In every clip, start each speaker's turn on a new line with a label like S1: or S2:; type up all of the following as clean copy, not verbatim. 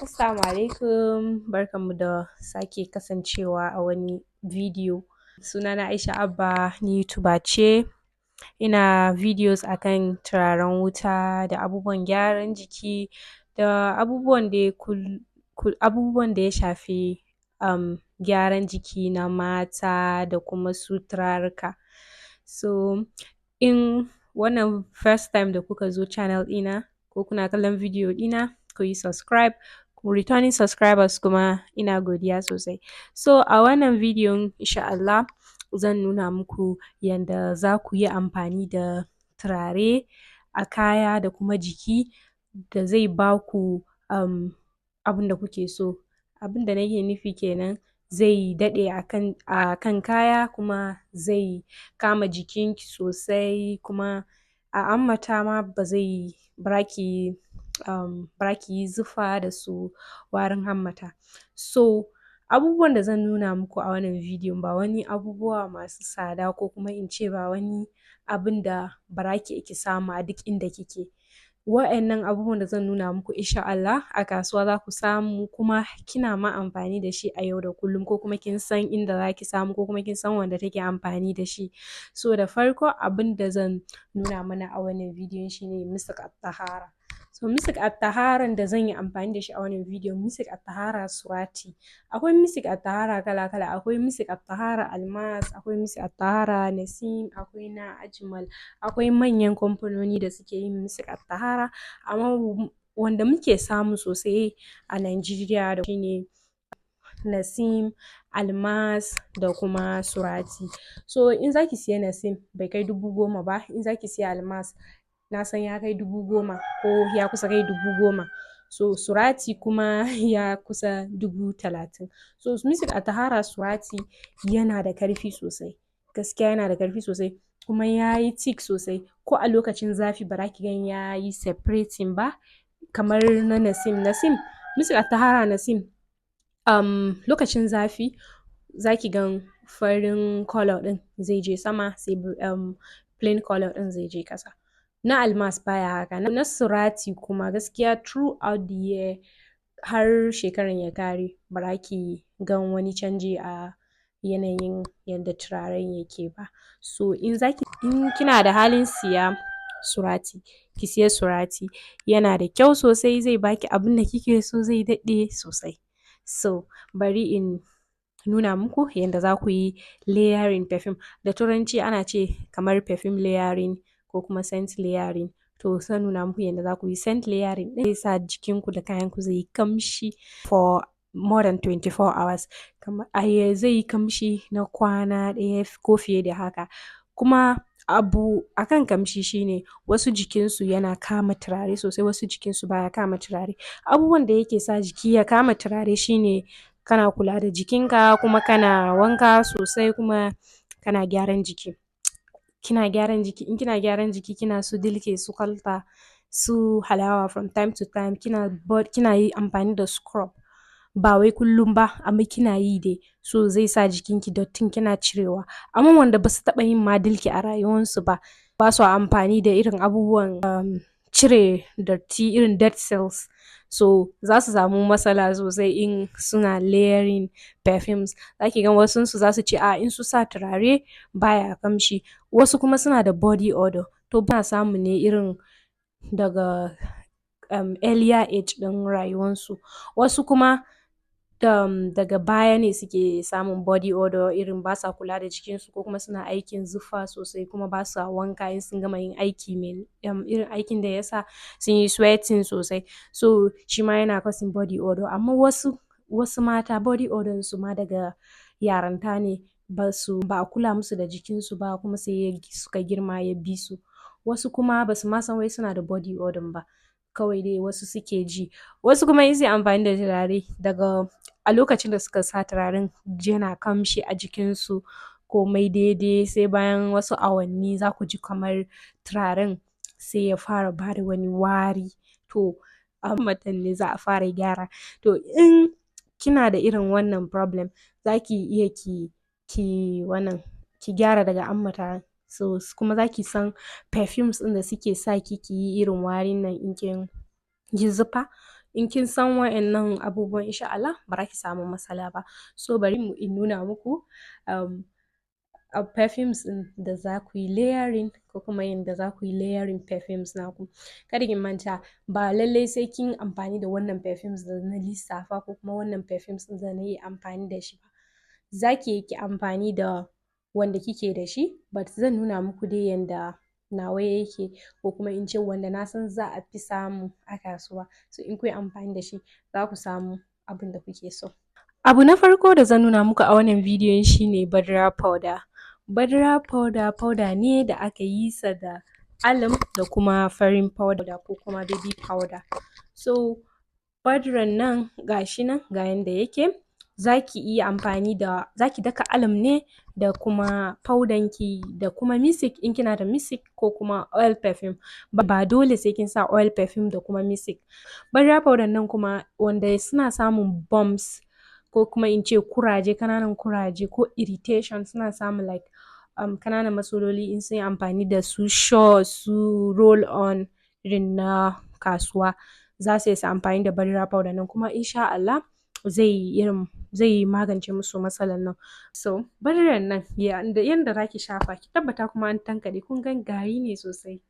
S1: Assalamu alaikum, barkanmu da sake kasancewa a wani bidiyo. Sunana Aisha Abba, ni YouTuber ce. Ina videos akan turaren wuta da abubuwan gyaran jiki da abubuwan da ya shafi gyaran jiki na mata da kuma su turaruka. So, in wannan first time da kuka zo channel ɗina ko kuna kallon video ɗina, ku yi subscribe. Returning subscribers kuma ina godiya sosai. So a wannan bidiyon insha Allah zan nuna muku yanda za ku yi amfani da turare a kaya da kuma jiki da zai ba ku abin da kuke so. Abin da nake nufi kenan zai daɗe a kan kaya kuma zai kama jikinki sosai kuma a ammata ma bara ki yi zufa da su warin hammata. So abubuwan da zan nuna muku a wannan bidiyon ba wani abubuwa masu tsada ko kuma in ce ba wani abin da bara ki samu a duk inda kike. Wa'annan abubuwan da zan nuna muku insha Allah a kasuwa za ku samu kuma kina ma amfani da shi a yau da kullum ko kuma kin san inda za ki samu ko kuma kin san wanda take amfani da shi. So da farko abin da zan nuna mana a wannan bidiyon shine musik at-tahara. So musik at-taharan da zan yi amfani da shi a wannan bidiyon musik at-tahara surati. Akwai musik at-tahara kala-kala, akwai musik at-tahara almas, akwai musik at-tahara nasim, akwai na ajmal, akwai manyan kamfanoni da suke yin musik at-tahara, amma wanda muke samu sosai a Najeriya da shine nasim, almas da kuma surati. So in zaki siya nasim bai kai 10,000 ba, in zaki siya almas na san ya kai 10,000 ko ya kusa kai 10,000. So surati kuma ya kusa 30,000. So musik at-tahara surati yana da karfi sosai, gaskiya yana da karfi sosai kuma ya yi thick sosai, ko a lokacin zafi bara ki gan ya yi separating ba kamar na nasim. Musik at-tahara nasim lokacin zafi za ki gan farin color ɗin zai je sama sai plain color ɗin zai je ƙasa. Na almas baya haka. Na surati kuma gaskiya throughout the year har shekaran ya kare bara ki gan wani canji a yanayin yadda turaren yake ba. So in kina da halin siya surati, ki siya surati, yana da kyau sosai, zai baki abin da kike so, zai daɗe sosai. So bari in nuna muku yadda za ku yi layering perfume. Da turanci ana ce kamar perfume layering ko kuma scent layering. To zan nuna muku yadda za ku yi scent layering ɗin zai sa jikinku da kayanku zai yi kamshi for more than 24 hours. Zai yi kamshi na kwana ɗaya ko fiye da haka. Kuma abu akan kamshi shine wasu jikinsu yana kama turare sosai, wasu jikinsu baya kama turare. Abubuwan da yake sa jiki ya kama turare shine kana kula da jikinka kuma kana wanka sosai kuma kana gyaran jiki. In kina gyaran jiki kina su dilke, su kwalta, su halawa from time to time, kina yi amfani da scrub ba wai kullum ba amma kina yi dai, so zai sa jikinki dottin kina cirewa. Amma wanda basu taɓa yin ma dilke a rayuwarsu ba su amfani da irin abubuwan cire datti irin dead cells, so za su samu matsala sosai in suna layering perfumes. Za ki gan wasunsu za su ce in su sa turare baya kamshi, wasu kuma suna da body odor, to ba samu ne irin daga earlier age ɗin rayuwarsu. Wasu kuma daga baya ne suke samun body odor, irin ba sa kula da jikinsu ko kuma suna aikin zufa sosai kuma ba sa wanka in sun gama yin aiki irin aikin da ya sa sun yi sweating sosai, so shi ma yana causing body odor. Amma wasu mata body odor su ma daga yaranta ne, ba a kula musu da jikinsu ba kuma sai suka girma ya bi su. Wasu kuma ba su ma san wai suna da body odor ba, kawai dai wasu suke ji. Wasu kuma in su amfani da turare daga a lokacin da suka sa turaren yana kamshi a jikinsu komai daidai, sai bayan wasu awanni za ku ji kamar turaren sai ya fara bada wani wari, to hammatan ne za a fara gyara. To in kina da irin wannan problem za ki iya ki gyara daga hammata. So kuma za ki san perfumes ɗin da suke sa ki yi irin warin nan in kin yi zufa. in kin san wa'annan abubuwan insha Allah ba za ki samu matsala ba. So bari mu in nuna muku um, perfumes ɗin da za ku yi layering ko kuma yadda za ku yi layering perfumes naku. Kada ki manta ba lallai sai kin amfani da wannan perfumes da na lissafa ko kuma wannan perfumes ɗin da na yi amfani da shi ba. Za ki yi ki amfani da wanda kike da shi, but zan nuna muku dai yanda nawa yake ko kuma in ce wanda na san za a fi samu a kasuwa. So in kun yi amfani da shi za ku samu abin da kuke so. Abu na farko da zan nuna muku a wannan bidiyon shine badra powder. Badra powder powder ne da aka yi sa da alum da kuma farin powder ko kuma baby powder. So badran nan gashi nan ga yanda yake. Za ki iya amfani da, za ki daka alum ne da kuma powdanki da kuma misik in kina da misik ko kuma oil perfume. Ba dole sai kin sa oil perfume da kuma misik. Badra powder nan kuma wanda suna samun bumps ko kuma in ce kuraje, kananan kuraje ko irritation, suna samun like kananan matsaloli in sun yi amfani da su shaw, su roll on irin na kasuwa. Za su yi amfani da badra powder nan kuma insha Allah zai magance musu matsalan nan. So badran nan yanda za ki shafa ki tabbata kuma an tankaɗe, kun gan gari ne sosai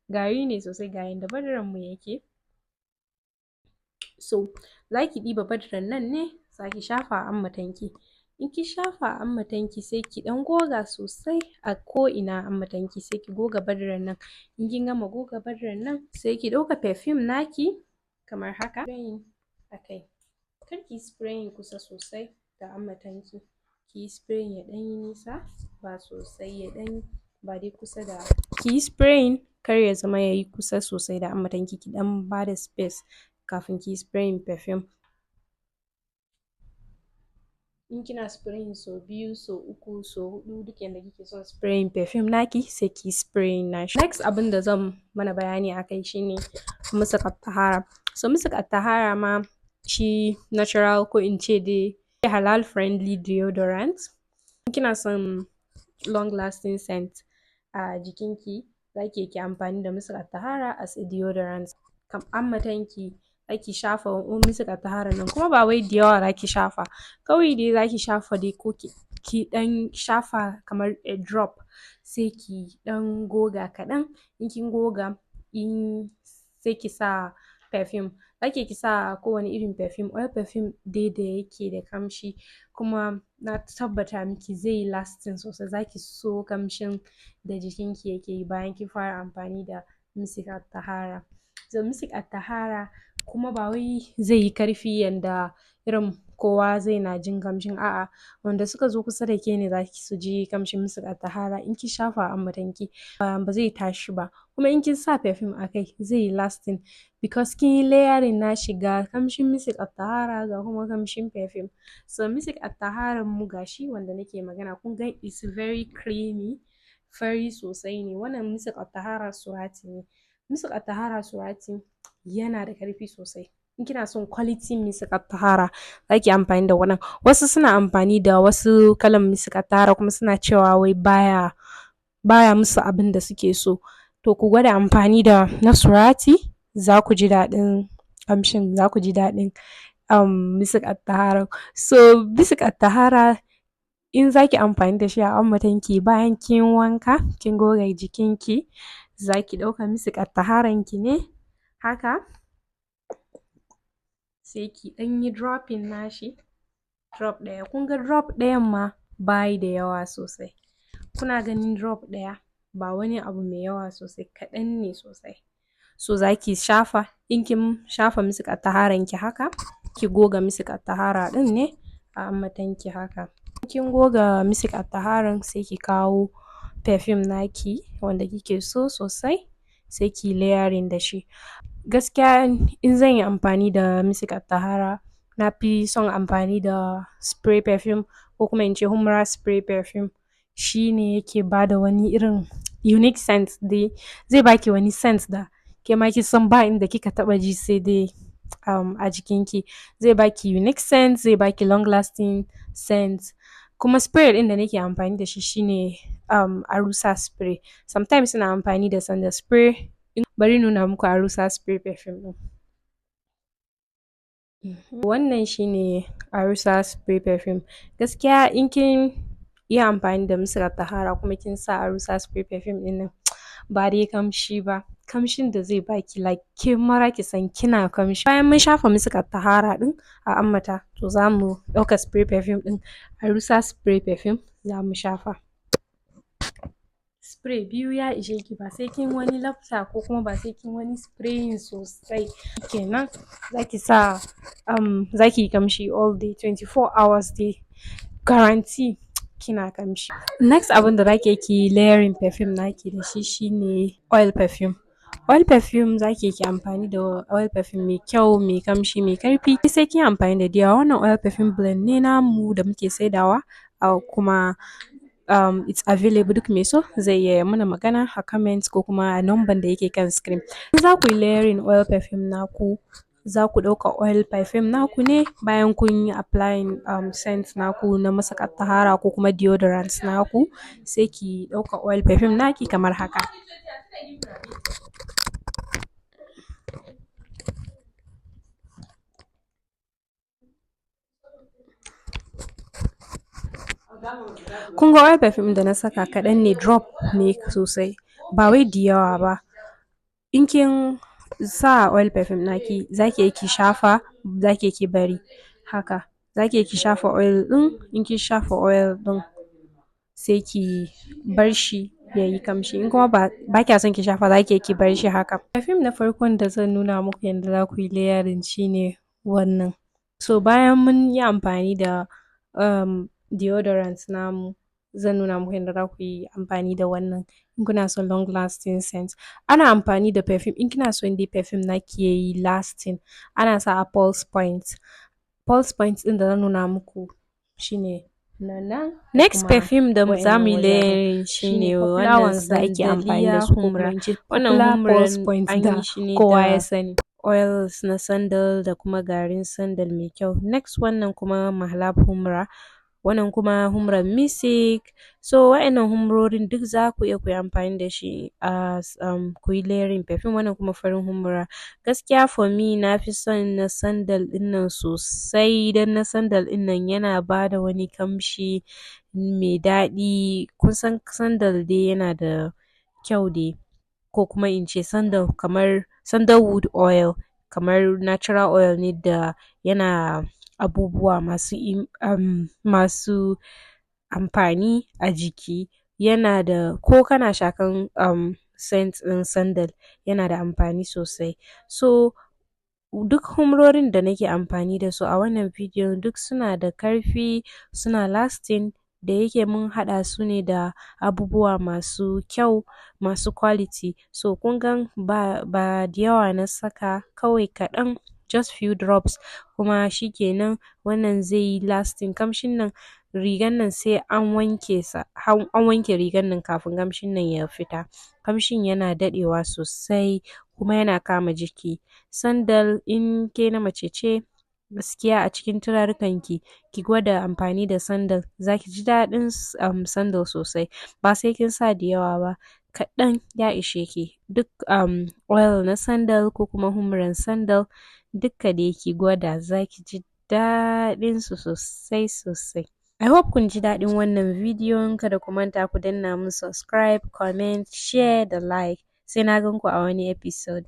S1: ga yanda badran mu yake. So za ki ɗiba badran nan ne za ki shafa a hammatanki. In ki shafa a hammatanki sai ki ɗan goga sosai a ko'ina hammatanki, sai ki goga badran nan. In kin gama goga badran nan sai ki ɗauka perfume naki kamar haka. Kar ki yi spraying kusa sosai da hammatanki, ki yi spraying ya ɗan yi nisa ba sosai, ya ɗan ba dai kusa da, ki yi spraying kar ya zama ya yi kusa sosai da hammatanki, ki ɗan ba da space kafin ki yi spraying perfume. In kina spraying so biyu, so uku, so huɗu duk yanda kike son spraying perfume naki sai ki yi spraying nashi. Next abin da zan mana bayani a kai shine musks at-tahara. So musks at-tahara ma shi natural ko in ce dai halal friendly deodorant. In kina son long lasting scent a jikinki za ki yi amfani da musks at-tahara as a deodorant. Hammatanki za ki shafa musks at-tahara nan kuma ba wai da yawa za ki shafa, kawai dai za ki shafa dai ko ki ɗan shafa kamar a drop sai ki ɗan goga kaɗan. In kin goga sai ki sa perfume. Za ki sa kowane irin perfume, oil perfume dai da yake da kamshi kuma na tabbata miki zai yi lasting sosai. Za ki so kamshin da jikinki yake yi bayan kin fara amfani da musks at-tahara. So musks at-tahara kuma ba wai zai yi karfi yanda irin kowa zai na jin kamshin, a'a wanda suka zo kusa da ke ne za su ji kamshin musks at-tahara. In kin shafa a hammatanki ba zai tashi ba, kuma in kin sa perfume a kai zai yi lasting because kin yi layering na shiga kamshin musks at-tahara ga kuma kamshin perfume. So musks at-tahara mu gashi wanda nake magana kun ga is very creamy, fari sosai ne. Wannan musks at-tahara surati ne. Musks at-tahara surati yana da karfi sosai. In kina son quality musks at-tahara za ki amfani da wannan. Wasu suna amfani da wasu kalan musks at-tahara kuma suna cewa wai baya musu abin da suke so. To ku gwada amfani da na surati za ku ji daɗin kamshin, za ku ji daɗin musks at-tahara. So musks at-tahara in za ki amfani da shi a hammatanki bayan kin wanka kin goga jikinki, za ki ɗauka musks at-taharanki ne haka sai ki ɗan yi dropping nashi, drop ɗaya. Kun ga drop ɗayan ma bayi da yawa sosai. Kuna ganin drop ɗaya ba wani abu mai yawa sosai, kaɗan ne sosai. So za ki shafa, in kin shafa musks at-taharanki haka, ki goga musks at-tahara ɗin ne a hammatanki haka. In kin goga musks at-taharan sai ki kawo perfume naki wanda kike so sosai sai ki layering da shi. Gaskiya in zan yi amfani da musks at-tahara na fi son amfani da spray perfume ko kuma in ce humra spray perfume. Shi ne yake ba da wani irin unique scent dai, zai baki wani scent da ke ma kin san ba inda kika taɓa ji sai dai a jikinki. Zai baki unique scent, zai baki long lasting scent. Kuma spray ɗin da nake amfani da shi shine arusa spray. Sometimes ina amfani da sanda spray. Bari nuna muku arusa spray perfume ɗin. Wannan shine Arusa spray perfume. Gaskiya in kin yi amfani da Misra Tahara kuma kin sa Arusa spray perfume ɗin nan ba dai kamshi ba. Kamshin da zai baki like ke mara ki san kina kamshi. Bayan mun shafa Misra Tahara ɗin a ammata to za mu ɗauka spray perfume ɗin Arusa spray perfume za mu shafa. Spray biyu ya ishe ki ba sai kin wani lafta ko kuma ba sai kin wani spraying sosai. Kenan zaki yi kamshi all day 24 hours day guarantee kina kamshi. Next abin da zaki ki layering perfume naki da shi shine oil perfume. Oil perfume zaki ki amfani da oil perfume mai kyau, mai kamshi, mai karfi. Sai kin amfani da diya wannan oil perfume blend ne namu da muke saidawa kuma it's available duk mai so zai iya mana magana a comment ko kuma a number da yake kan screen. In za ku yi layering oil perfume naku za ku ɗauka oil perfume naku ne bayan kun yi applying scent naku na masaka tahara ko kuma deodorant naku sai ki ɗauka oil perfume naki kamar haka. Kun ga oil perfume da na saka kaɗan ne drop ne sosai ba wai da yawa ba. In kin sa oil perfume naki zaki ki shafa zaki ki bari haka zaki ki shafa oil ɗin in kin shafa oil ɗin sai ki bar shi ya yi kamshi in kuma ba kya son ki shafa zaki ki bar shi haka. Perfume na farkon da zan nuna muku yadda za ku yi layering shine wannan. So bayan mun yi amfani da deodorant namu zan nuna muku yadda za ku yi amfani da wannan in kuna son long lasting scent. Ana amfani da perfume in kina son dai perfume naki yayi lasting ana sa a pulse point. Pulse point ɗin da zan nuna muku shine nan. Next perfume da za mu yi layering shine wannan da ake amfani da su ko kuma in ce wannan pulse point da kowa ya sani. Oils na sandal da kuma garin sandal mai kyau. Next wannan kuma mahlab humra wannan kuma humra misik. So wa'annan humrorin duk za ku iya ku yi amfani da shi a ku yi layering perfume wannan kuma farin humra. Gaskiya for me na fi son na sandal ɗinnan sosai dan na sandal ɗinnan yana ba da wani kamshi mai daɗi. Kun san sandal dai yana da kyau dai ko kuma in ce sandal kamar sandalwood oil kamar natural oil ne da yana abubuwa masu amfani a jiki yana da ko kana shakan scent ɗin sandal yana da amfani sosai. So duk humrorin da nake amfani da su a wannan bidiyon duk suna da karfi suna lasting da yake mun haɗa su ne da abubuwa masu kyau masu quality. So kun gan ba da yawa na saka kawai kaɗan just few drops kuma shikenan wannan zai yi lasting kamshin nan rigan nan sai an wanke rigan nan kafin kamshin nan ya fita. Kamshin yana daɗewa sosai kuma yana kama jiki. Sandal in ke na mace ce gaskiya a cikin turarukan ki gwada amfani da sandal zaki ji daɗin sandal sosai ba sai kin sa da yawa ba kaɗan ya ishe ki. Duk oil na sandal ko kuma humran sandal dukka da ki gwada zaki ji daɗin su sosai sosai. I hope kun ji daɗin wannan bidiyon kada ku manta ku danna mun subscribe, comment, share da like sai na gan ku a wani episode.